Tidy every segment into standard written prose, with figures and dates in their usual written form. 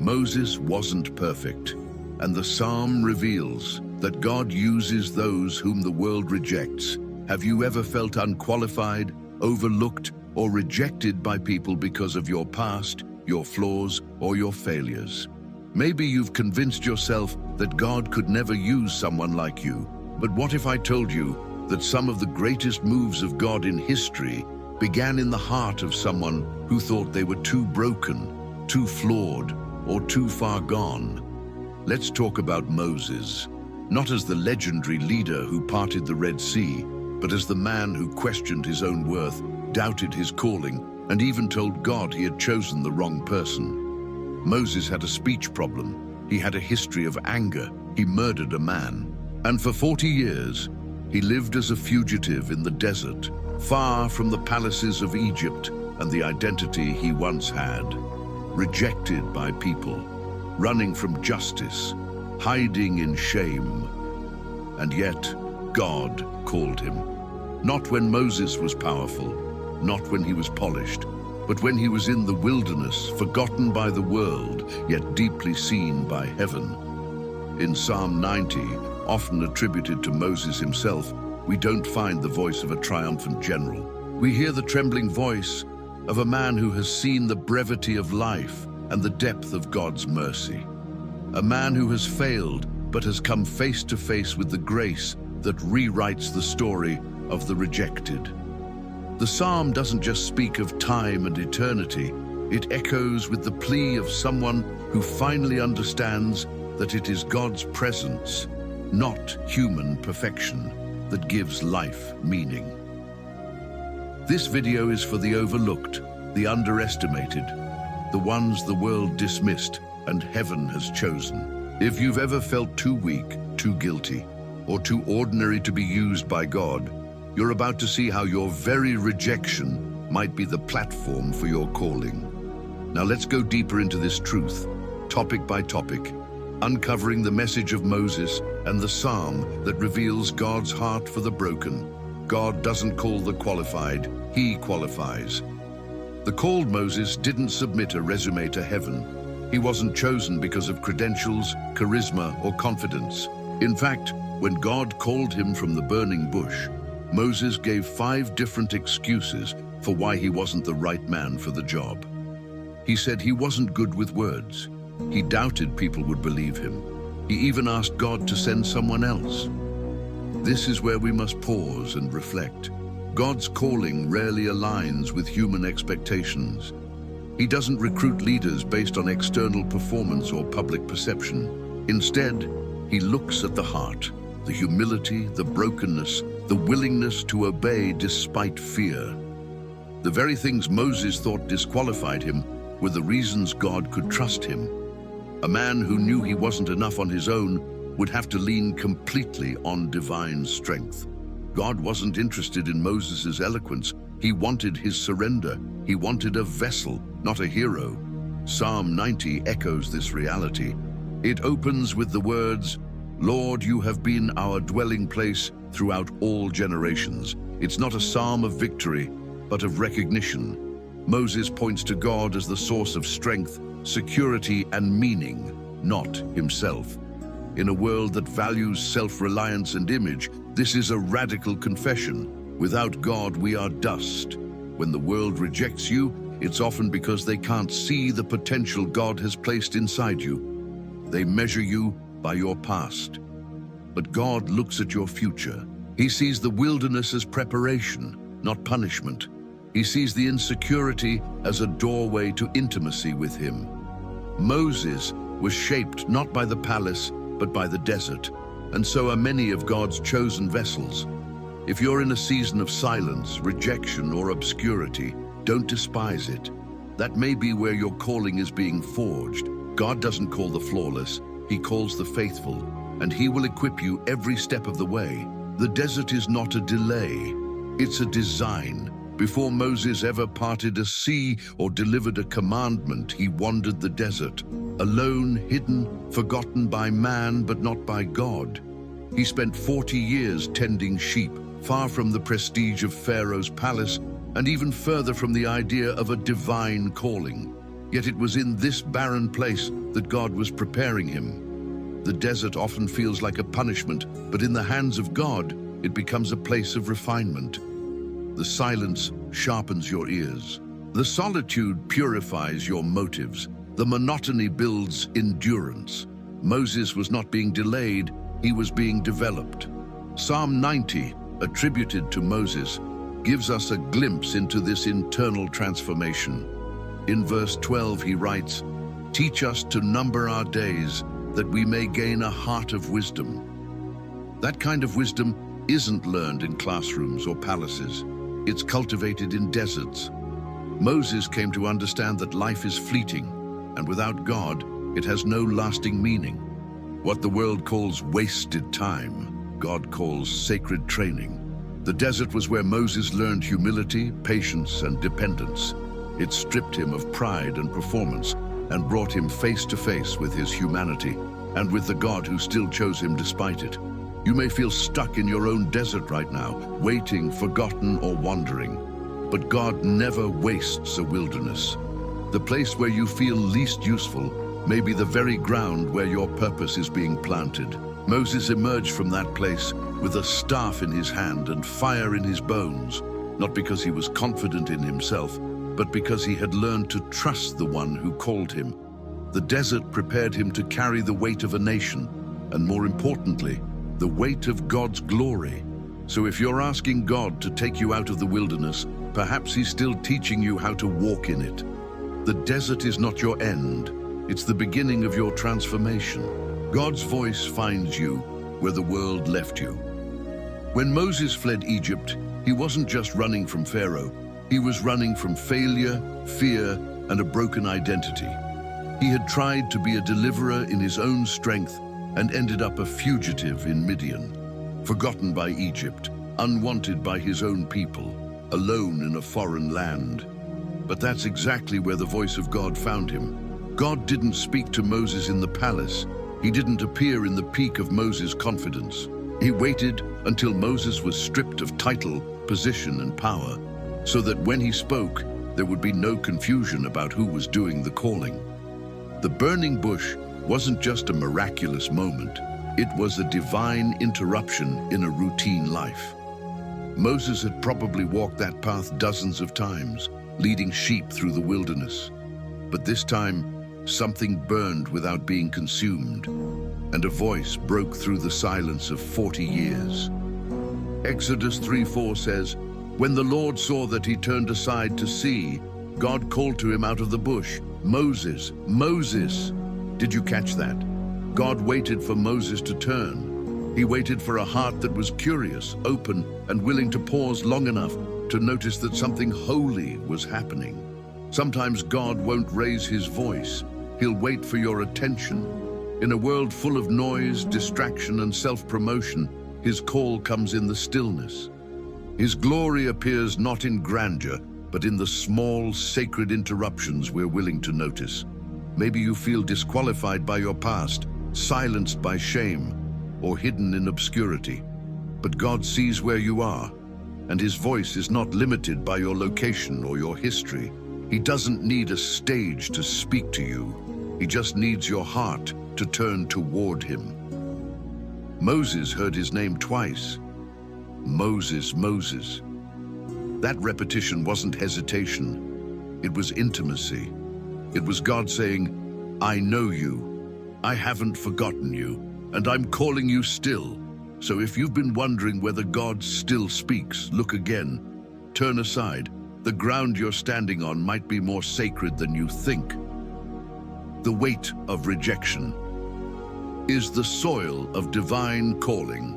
Moses wasn't perfect, and the psalm reveals that God uses those whom the world rejects. Have you ever felt unqualified, overlooked, or rejected by people because of your past, your flaws, or your failures? Maybe you've convinced yourself that God could never use someone like you. But what if I told you that some of the greatest moves of God in history began in the heart of someone who thought they were too broken, too flawed, or too far gone? Let's talk about Moses, not as the legendary leader who parted the Red Sea, but as the man who questioned his own worth, doubted his calling, and even told God he had chosen the wrong person. Moses had a speech problem. He had a history of anger. He murdered a man. And for 40 years, he lived as a fugitive in the desert, far from the palaces of Egypt and the identity he once had. Rejected by people, running from justice, hiding in shame. And yet, God called him. Not when Moses was powerful, not when he was polished, but when he was in the wilderness, forgotten by the world, yet deeply seen by heaven. In Psalm 90, often attributed to Moses himself, we don't find the voice of a triumphant general. We hear the trembling voice of a man who has seen the brevity of life and the depth of God's mercy. A man who has failed, but has come face to face with the grace that rewrites the story of the rejected. The psalm doesn't just speak of time and eternity, it echoes with the plea of someone who finally understands that it is God's presence, not human perfection, that gives life meaning. This video is for the overlooked, the underestimated, the ones the world dismissed and heaven has chosen. If you've ever felt too weak, too guilty, or too ordinary to be used by God, you're about to see how your very rejection might be the platform for your calling. Now let's go deeper into this truth, topic by topic, uncovering the message of Moses and the psalm that reveals God's heart for the broken. God doesn't call the qualified, He qualifies. The called Moses didn't submit a resume to heaven. He wasn't chosen because of credentials, charisma, or confidence. In fact, when God called him from the burning bush, Moses gave 5 different excuses for why he wasn't the right man for the job. He said he wasn't good with words. He doubted people would believe him. He even asked God to send someone else. This is where we must pause and reflect. God's calling rarely aligns with human expectations. He doesn't recruit leaders based on external performance or public perception. Instead, He looks at the heart, the humility, the brokenness, the willingness to obey despite fear. The very things Moses thought disqualified him were the reasons God could trust him. A man who knew he wasn't enough on his own would have to lean completely on divine strength. God wasn't interested in Moses' eloquence. He wanted his surrender. He wanted a vessel, not a hero. Psalm 90 echoes this reality. It opens with the words, "Lord, you have been our dwelling place throughout all generations." It's not a psalm of victory, but of recognition. Moses points to God as the source of strength, security, and meaning, not himself. In a world that values self-reliance and image, this is a radical confession. Without God, we are dust. When the world rejects you, it's often because they can't see the potential God has placed inside you. They measure you by your past. But God looks at your future. He sees the wilderness as preparation, not punishment. He sees the insecurity as a doorway to intimacy with Him. Moses was shaped not by the palace, but by the desert, and so are many of God's chosen vessels. If you're in a season of silence, rejection, or obscurity, don't despise it. That may be where your calling is being forged. God doesn't call the flawless, He calls the faithful, and He will equip you every step of the way. The desert is not a delay, it's a design. Before Moses ever parted a sea or delivered a commandment, he wandered the desert, alone, hidden, forgotten by man, but not by God. He spent 40 years tending sheep, far from the prestige of Pharaoh's palace, and even further from the idea of a divine calling. Yet it was in this barren place that God was preparing him. The desert often feels like a punishment, but in the hands of God, it becomes a place of refinement. The silence sharpens your ears. The solitude purifies your motives. The monotony builds endurance. Moses was not being delayed, he was being developed. Psalm 90, attributed to Moses, gives us a glimpse into this internal transformation. In verse 12 he writes, "Teach us to number our days, that we may gain a heart of wisdom." That kind of wisdom isn't learned in classrooms or palaces. It's cultivated in deserts. Moses came to understand that life is fleeting, and without God, it has no lasting meaning. What the world calls wasted time, God calls sacred training. The desert was where Moses learned humility, patience, and dependence. It stripped him of pride and performance and brought him face to face with his humanity and with the God who still chose him despite it. You may feel stuck in your own desert right now, waiting, forgotten, or wandering. But God never wastes a wilderness. The place where you feel least useful may be the very ground where your purpose is being planted. Moses emerged from that place with a staff in his hand and fire in his bones, not because he was confident in himself, but because he had learned to trust the one who called him. The desert prepared him to carry the weight of a nation, and more importantly, the weight of God's glory. So if you're asking God to take you out of the wilderness, perhaps he's still teaching you how to walk in it. The desert is not your end. It's the beginning of your transformation. God's voice finds you where the world left you. When Moses fled Egypt, he wasn't just running from Pharaoh. He was running from failure, fear, and a broken identity. He had tried to be a deliverer in his own strength and ended up a fugitive in Midian, forgotten by Egypt, unwanted by his own people, alone in a foreign land. But that's exactly where the voice of God found him. God didn't speak to Moses in the palace. He didn't appear in the peak of Moses' confidence. He waited until Moses was stripped of title, position, and power, so that when he spoke, there would be no confusion about who was doing the calling. The burning bush wasn't just a miraculous moment. It was a divine interruption in a routine life. Moses had probably walked that path dozens of times, leading sheep through the wilderness. But this time, something burned without being consumed, and a voice broke through the silence of 40 years. Exodus 3:4 says, "When the Lord saw that he turned aside to see, God called to him out of the bush, 'Moses, Moses.'" Did you catch that? God waited for Moses to turn. He waited for a heart that was curious, open, and willing to pause long enough to notice that something holy was happening. Sometimes God won't raise his voice. He'll wait for your attention. In a world full of noise, distraction, and self-promotion, his call comes in the stillness. His glory appears not in grandeur, but in the small, sacred interruptions we're willing to notice. Maybe you feel disqualified by your past, silenced by shame, or hidden in obscurity. But God sees where you are, and his voice is not limited by your location or your history. He doesn't need a stage to speak to you. He just needs your heart to turn toward him. Moses heard his name twice. Moses, Moses. That repetition wasn't hesitation. It was intimacy. It was God saying, "I know you. I haven't forgotten you, and I'm calling you still." So if you've been wondering whether God still speaks, look again. Turn aside. The ground you're standing on might be more sacred than you think. The weight of rejection is the soil of divine calling.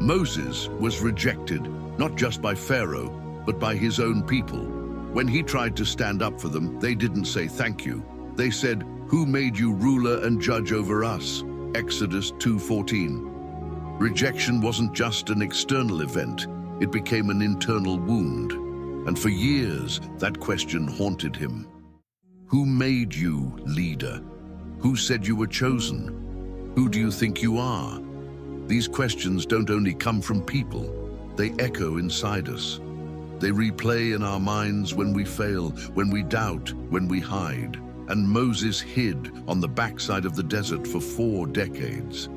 Moses was rejected, not just by Pharaoh, but by his own people. When he tried to stand up for them, they didn't say thank you. They said, "Who made you ruler and judge over us?" Exodus 2:14. Rejection wasn't just an external event, it became an internal wound. And for years, that question haunted him. Who made you leader? Who said you were chosen? Who do you think you are? These questions don't only come from people, they echo inside us. They replay in our minds when we fail, when we doubt, when we hide. And Moses hid on the backside of the desert for 4 decades.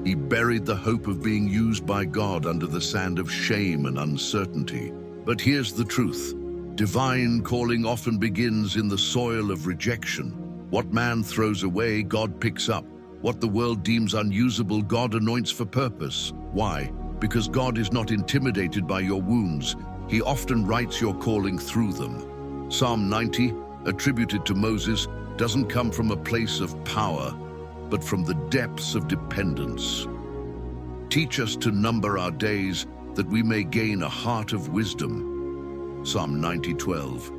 He buried the hope of being used by God under the sand of shame and uncertainty. But here's the truth. Divine calling often begins in the soil of rejection. What man throws away, God picks up. What the world deems unusable, God anoints for purpose. Why? Because God is not intimidated by your wounds. He often writes your calling through them. Psalm 90, attributed to Moses, doesn't come from a place of power, but from the depths of dependence. Teach us to number our days, that we may gain a heart of wisdom. Psalm 90:12.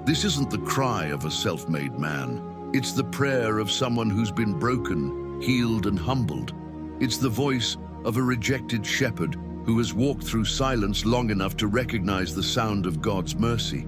This isn't the cry of a self-made man. It's the prayer of someone who's been broken, healed, and humbled. It's the voice of a rejected shepherd who has walked through silence long enough to recognize the sound of God's mercy.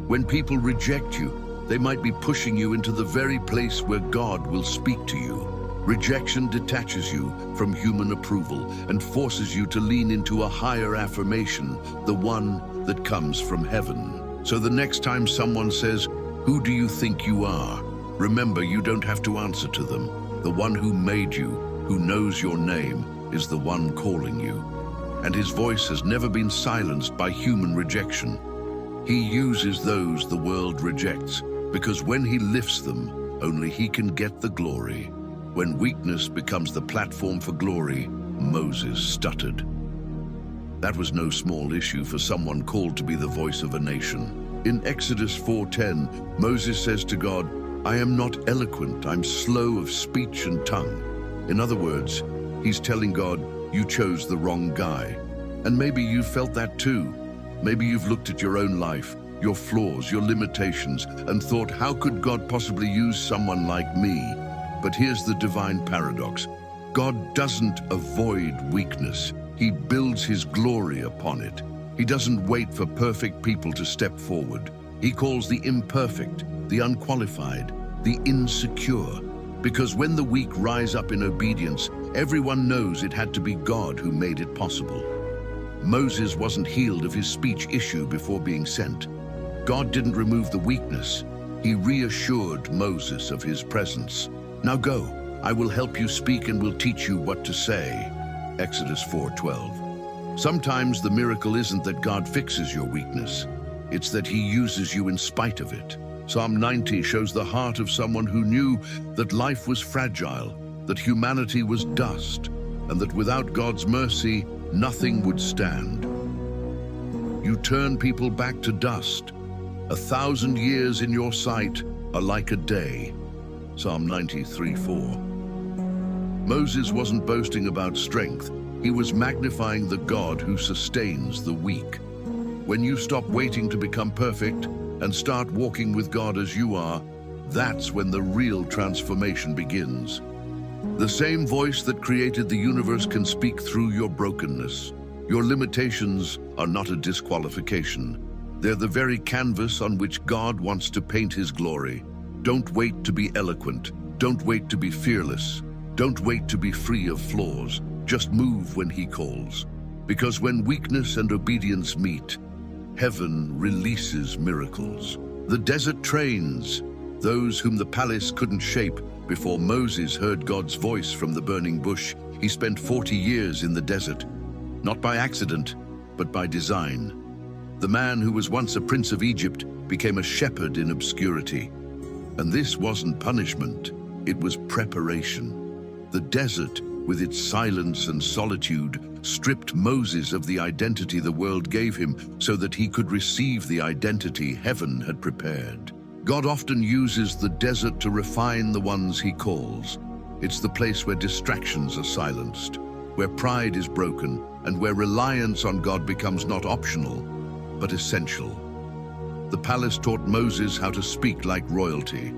When people reject you, they might be pushing you into the very place where God will speak to you. Rejection detaches you from human approval and forces you to lean into a higher affirmation, the one that comes from heaven. So the next time someone says, "Who do you think you are?" remember, you don't have to answer to them. The one who made you, who knows your name, is the one calling you. And his voice has never been silenced by human rejection. He uses those the world rejects, because when he lifts them, only he can get the glory. When weakness becomes the platform for glory, Moses stuttered. That was no small issue for someone called to be the voice of a nation. In Exodus 4:10, Moses says to God, "I am not eloquent, I'm slow of speech and tongue." In other words, he's telling God, you chose the wrong guy. And maybe you felt that too. Maybe you've looked at your own life, your flaws, your limitations, and thought, how could God possibly use someone like me? But here's the divine paradox. God doesn't avoid weakness. He builds his glory upon it. He doesn't wait for perfect people to step forward. He calls the imperfect, the unqualified, the insecure. Because when the weak rise up in obedience, everyone knows it had to be God who made it possible. Moses wasn't healed of his speech issue before being sent. God didn't remove the weakness. He reassured Moses of his presence. Now go, I will help you speak and will teach you what to say. Exodus 4:12. Sometimes the miracle isn't that God fixes your weakness. It's that he uses you in spite of it. Psalm 90 shows the heart of someone who knew that life was fragile, that humanity was dust, and that without God's mercy, nothing would stand. You turn people back to dust. 1,000 years in your sight are like a day. Psalm 93:4. Moses wasn't boasting about strength. He was magnifying the God who sustains the weak. When you stop waiting to become perfect and start walking with God as you are, that's when the real transformation begins. The same voice that created the universe can speak through your brokenness. Your limitations are not a disqualification. They're the very canvas on which God wants to paint his glory. Don't wait to be eloquent. Don't wait to be fearless. Don't wait to be free of flaws. Just move when he calls. Because when weakness and obedience meet, heaven releases miracles. The desert trains those whom the palace couldn't shape. Before Moses heard God's voice from the burning bush, he spent 40 years in the desert, not by accident, but by design. The man who was once a prince of Egypt became a shepherd in obscurity. And this wasn't punishment, it was preparation. The desert, with its silence and solitude, stripped Moses of the identity the world gave him so that he could receive the identity heaven had prepared. God often uses the desert to refine the ones he calls. It's the place where distractions are silenced, where pride is broken, and where reliance on God becomes not optional, but essential. The palace taught Moses how to speak like royalty,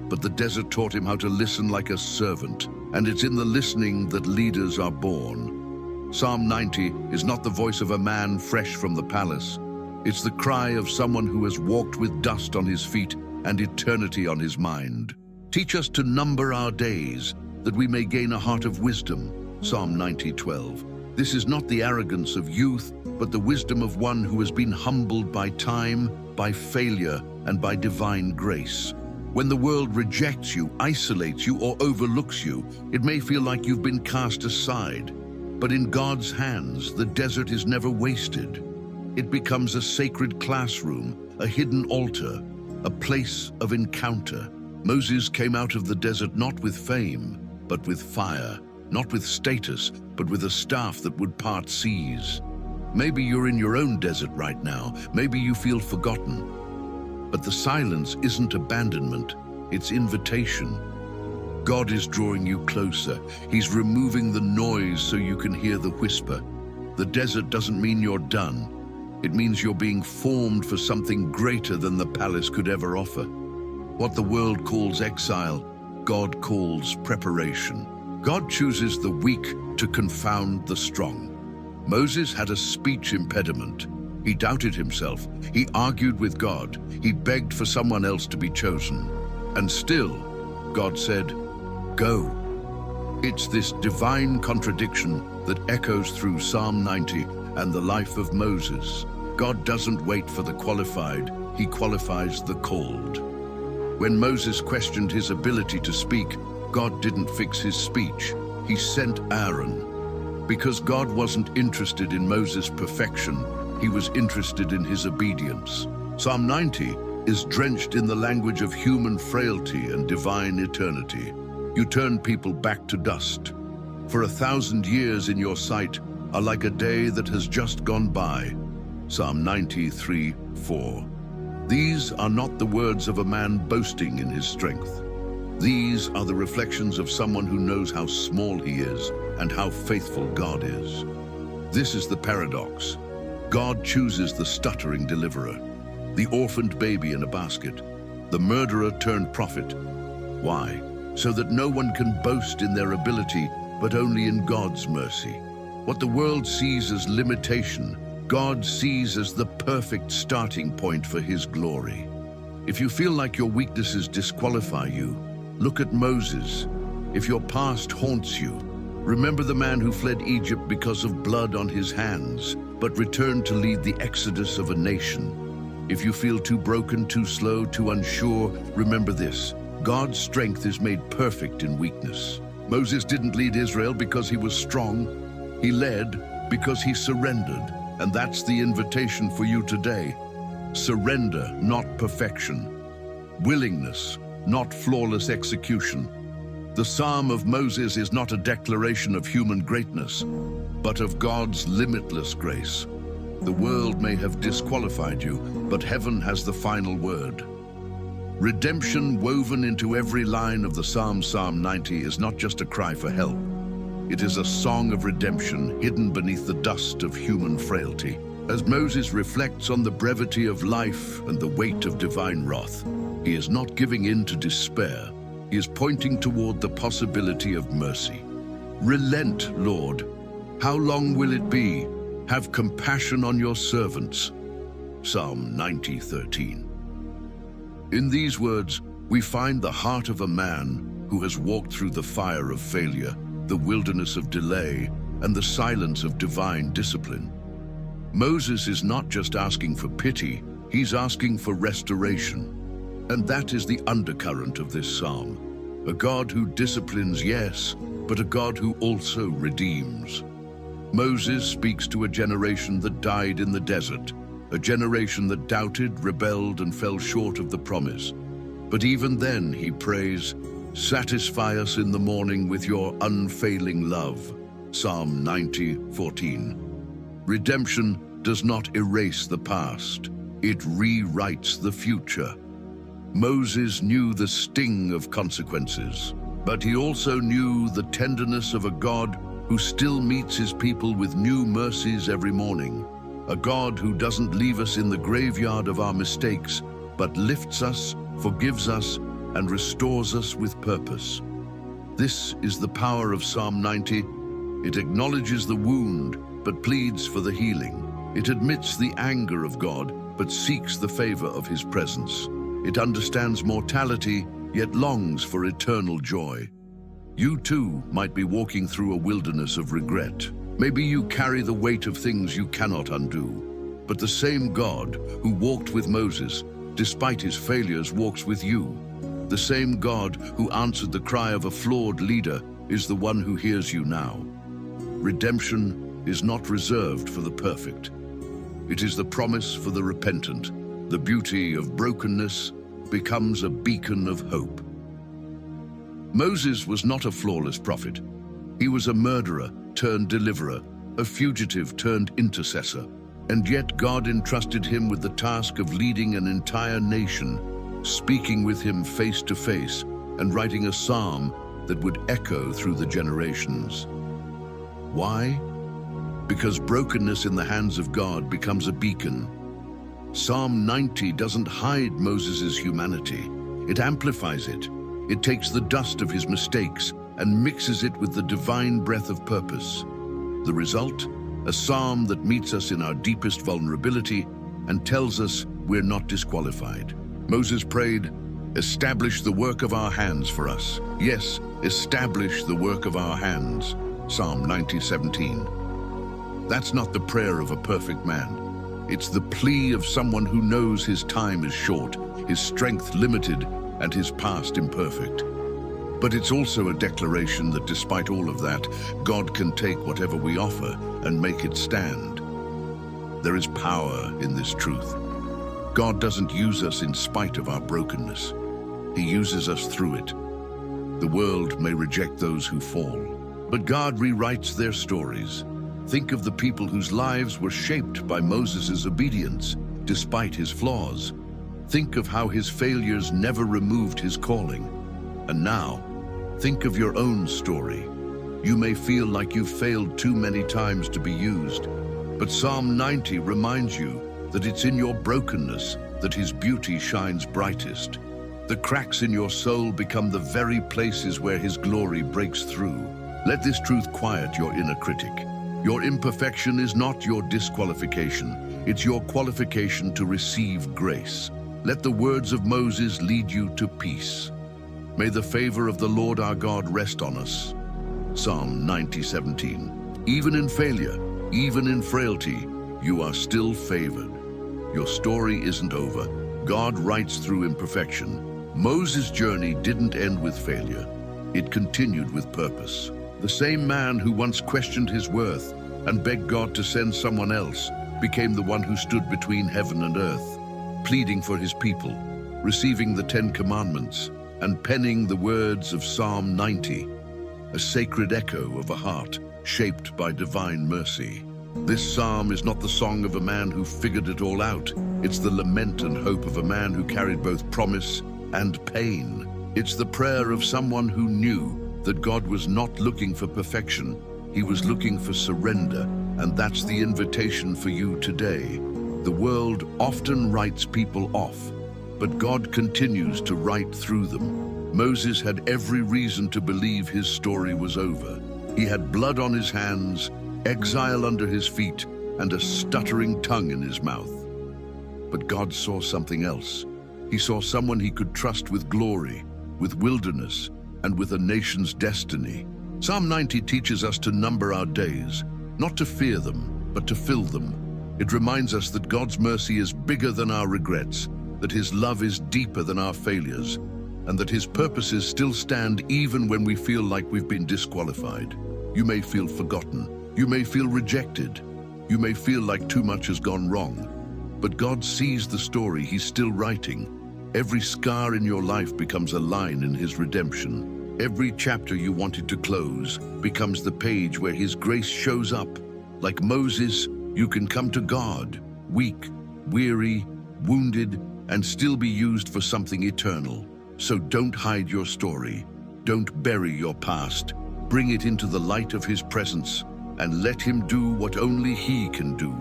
but the desert taught him how to listen like a servant. And it's in the listening that leaders are born. Psalm 90 is not the voice of a man fresh from the palace. It's the cry of someone who has walked with dust on his feet and eternity on his mind. Teach us to number our days, that we may gain a heart of wisdom. Psalm 90:12. This is not the arrogance of youth, but the wisdom of one who has been humbled by time, by failure, and by divine grace. When the world rejects you, isolates you, or overlooks you, it may feel like you've been cast aside. But in God's hands, the desert is never wasted. It becomes a sacred classroom, a hidden altar, a place of encounter. Moses came out of the desert not with fame, but with fire, not with status, but with a staff that would part seas. Maybe you're in your own desert right now. Maybe you feel forgotten. But the silence isn't abandonment, it's invitation. God is drawing you closer. He's removing the noise so you can hear the whisper. The desert doesn't mean you're done. It means you're being formed for something greater than the palace could ever offer. What the world calls exile, God calls preparation. God chooses the weak to confound the strong. Moses had a speech impediment. He doubted himself. He argued with God. He begged for someone else to be chosen. And still, God said, "Go." It's this divine contradiction that echoes through Psalm 90 and the life of Moses. God doesn't wait for the qualified, he qualifies the called. When Moses questioned his ability to speak, God didn't fix his speech. He sent Aaron. Because God wasn't interested in Moses' perfection, he was interested in his obedience. Psalm 90 is drenched in the language of human frailty and divine eternity. You turn people back to dust. For 1,000 years in your sight are like a day that has just gone by. Psalm 93:4. These are not the words of a man boasting in his strength. These are the reflections of someone who knows how small he is and how faithful God is. This is the paradox. God chooses the stuttering deliverer, the orphaned baby in a basket, the murderer turned prophet. Why? So that no one can boast in their ability, but only in God's mercy. What the world sees as limitation, God sees as the perfect starting point for his glory. If you feel like your weaknesses disqualify you, look at Moses. If your past haunts you, remember the man who fled Egypt because of blood on his hands, but returned to lead the exodus of a nation. If you feel too broken, too slow, too unsure, remember this: God's strength is made perfect in weakness. Moses didn't lead Israel because he was strong. He led because he surrendered. And that's the invitation for you today. Surrender, not perfection. Willingness, not flawless execution. The Psalm of Moses is not a declaration of human greatness, but of God's limitless grace. The world may have disqualified you, but heaven has the final word. Redemption woven into every line of the Psalm 90 is not just a cry for help. It is a song of redemption hidden beneath the dust of human frailty. As Moses reflects on the brevity of life and the weight of divine wrath, he is not giving in to despair. He is pointing toward the possibility of mercy. Relent, Lord. How long will it be? Have compassion on your servants. Psalm 90:13. In these words, we find the heart of a man who has walked through the fire of failure, the wilderness of delay, and the silence of divine discipline. Moses is not just asking for pity, he's asking for restoration. And that is the undercurrent of this psalm. A God who disciplines, yes, but a God who also redeems. Moses speaks to a generation that died in the desert, a generation that doubted, rebelled, and fell short of the promise. But even then, he prays, "Satisfy us in the morning with your unfailing love." Psalm 90:14. Redemption does not erase the past, it rewrites the future. Moses knew the sting of consequences, but he also knew the tenderness of a God who still meets his people with new mercies every morning. A God who doesn't leave us in the graveyard of our mistakes, but lifts us, forgives us, and restores us with purpose. This is the power of Psalm 90. It acknowledges the wound, but pleads for the healing. It admits the anger of God, but seeks the favor of his presence. It understands mortality, yet longs for eternal joy. You too might be walking through a wilderness of regret. Maybe you carry the weight of things you cannot undo. But the same God who walked with Moses, despite his failures, walks with you. The same God who answered the cry of a flawed leader is the one who hears you now. Redemption is not reserved for the perfect. It is the promise for the repentant. The beauty of brokenness becomes a beacon of hope. Moses was not a flawless prophet. He was a murderer turned deliverer, a fugitive turned intercessor. And yet God entrusted him with the task of leading an entire nation, speaking with him face to face, and writing a psalm that would echo through the generations. Why? Because brokenness in the hands of God becomes a beacon. Psalm 90 doesn't hide Moses' humanity. It amplifies it. It takes the dust of his mistakes and mixes it with the divine breath of purpose. The result? A psalm that meets us in our deepest vulnerability and tells us we're not disqualified. Moses prayed, "Establish the work of our hands for us." Yes, establish the work of our hands. Psalm 90:17. That's not the prayer of a perfect man. It's the plea of someone who knows his time is short, his strength limited, and his past imperfect. But it's also a declaration that despite all of that, God can take whatever we offer and make it stand. There is power in this truth. God doesn't use us in spite of our brokenness. He uses us through it. The world may reject those who fall, but God rewrites their stories. Think of the people whose lives were shaped by Moses' obedience, despite his flaws. Think of how his failures never removed his calling. And now, think of your own story. You may feel like you've failed too many times to be used, but Psalm 90 reminds you that it's in your brokenness that his beauty shines brightest. The cracks in your soul become the very places where his glory breaks through. Let this truth quiet your inner critic. Your imperfection is not your disqualification. It's your qualification to receive grace. Let the words of Moses lead you to peace. May the favor of the Lord our God rest on us. Psalm 90:17. Even in failure, even in frailty, you are still favored. Your story isn't over. God writes through imperfection. Moses' journey didn't end with failure. It continued with purpose. The same man who once questioned his worth and begged God to send someone else became the one who stood between heaven and earth, pleading for his people, receiving the 10 Commandments, and penning the words of Psalm 90, a sacred echo of a heart shaped by divine mercy. This psalm is not the song of a man who figured it all out. It's the lament and hope of a man who carried both promise and pain. It's the prayer of someone who knew that God was not looking for perfection. He was looking for surrender, and that's the invitation for you today. The world often writes people off, but God continues to write through them. Moses had every reason to believe his story was over. He had blood on his hands, exile under his feet, and a stuttering tongue in his mouth. But God saw something else. He saw someone he could trust with glory, with wilderness, and with a nation's destiny. Psalm 90 teaches us to number our days, not to fear them, but to fill them. It reminds us that God's mercy is bigger than our regrets, that his love is deeper than our failures, and that his purposes still stand even when we feel like we've been disqualified. You may feel forgotten. You may feel rejected. You may feel like too much has gone wrong. But God sees the story he's still writing. Every scar in your life becomes a line in his redemption. Every chapter you wanted to close becomes the page where his grace shows up. Like Moses, you can come to God, weak, weary, wounded, and still be used for something eternal. So don't hide your story. Don't bury your past. Bring it into the light of his presence and let him do what only he can do.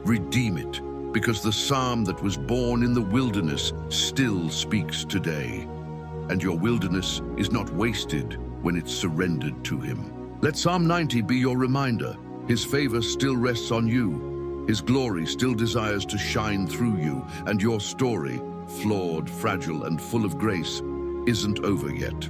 Redeem it, because the psalm that was born in the wilderness still speaks today. And your wilderness is not wasted when it's surrendered to him. Let Psalm 90 be your reminder. His favor still rests on you. His glory still desires to shine through you, and your story, flawed, fragile, and full of grace, isn't over yet.